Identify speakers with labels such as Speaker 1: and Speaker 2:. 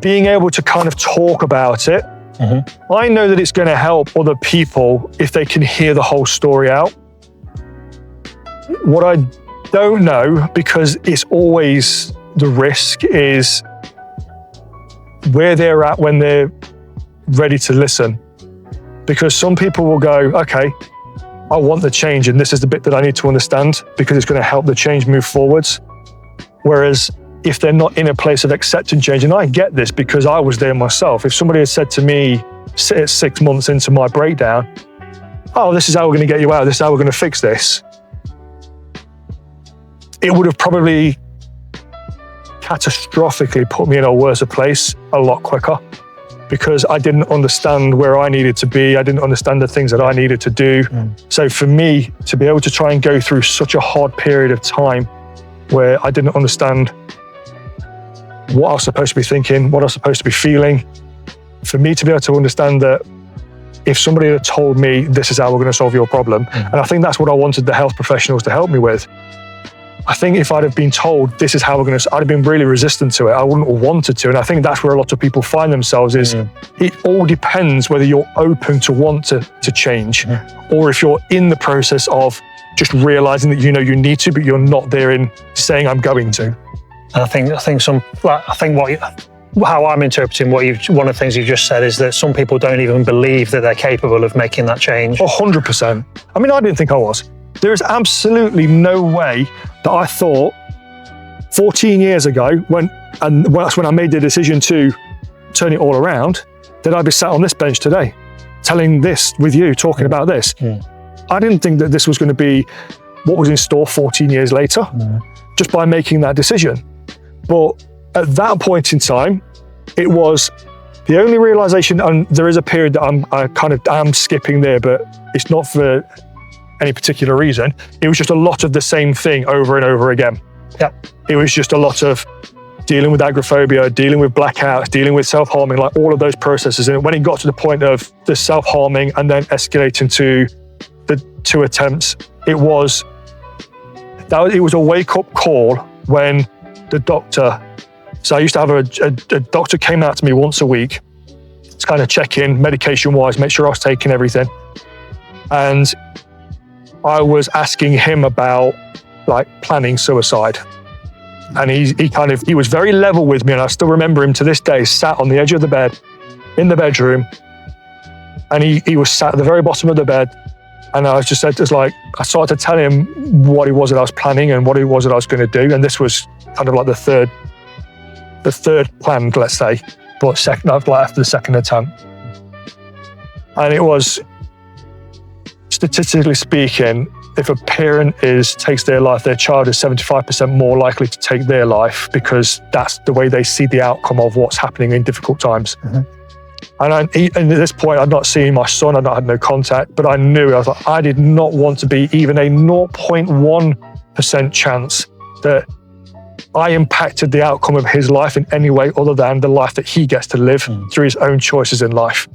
Speaker 1: being able to kind of talk about it, I know that it's going to help other people if they can hear the whole story out. What I don't know, because it's always the risk, is where they're at when they're ready to listen. Because some people will go, okay, I want the change and this is the bit that I need to understand because it's going to help the change move forwards. Whereas if they're not in a place of accepting change, and I get this because I was there myself, if somebody had said to me 6 months into my breakdown, oh, this is how we're going to get you out, this is how we're going to fix this, it would have probably catastrophically put me in a worse place a lot quicker, because I didn't understand where I needed to be. I didn't understand the things that I needed to do. So for me to be able to try and go through such a hard period of time where I didn't understand what I was supposed to be thinking, what I was supposed to be feeling, for me to be able to understand that if somebody had told me this is how we're going to solve your problem, and I think that's what I wanted the health professionals to help me with. I think if I'd have been told this is how we're going to, I'd have been really resistant to it. I wouldn't have wanted to. And I think that's where a lot of people find themselves is it all depends whether you're open to want to change or if you're in the process of just realizing that you know you need to, but you're not there in saying I'm going to.
Speaker 2: And I think how I'm interpreting one of the things you just said is that some people don't even believe that they're capable of making that change.
Speaker 1: 100%. I mean, I didn't think I was. There is absolutely no way that I thought 14 years ago, that's when I made the decision to turn it all around, that I'd be sat on this bench today, telling this with you, talking about this. I didn't think that this was going to be what was in store 14 years later, just by making that decision. But at that point in time, it was the only realization, and there is a period that I'm skipping there, but it's not for any particular reason. It was just a lot of the same thing over and over again. It was just a lot of dealing with agoraphobia, dealing with blackouts, dealing with self-harming, like all of those processes. And when it got to the point of the self-harming and then escalating to the 2 attempts, it was a wake-up call when the doctor, so I used to have a doctor came out to me once a week to kind of check in medication-wise, make sure I was taking everything. And I was asking him about like planning suicide. And he was very level with me, and I still remember him to this day, sat on the edge of the bed in the bedroom, and he was sat at the very bottom of the bed. And I started to tell him what it was that I was planning and what it was that I was going to do. And this was kind of like the third plan, let's say, but after the second attempt. And it was, statistically speaking, if a parent takes their life, their child is 75% more likely to take their life, because that's the way they see the outcome of what's happening in difficult times. And at this point, I'd not seen my son, I had no contact, but I knew, I did not want to be even a 0.1% chance that I impacted the outcome of his life in any way other than the life that he gets to live through his own choices in life.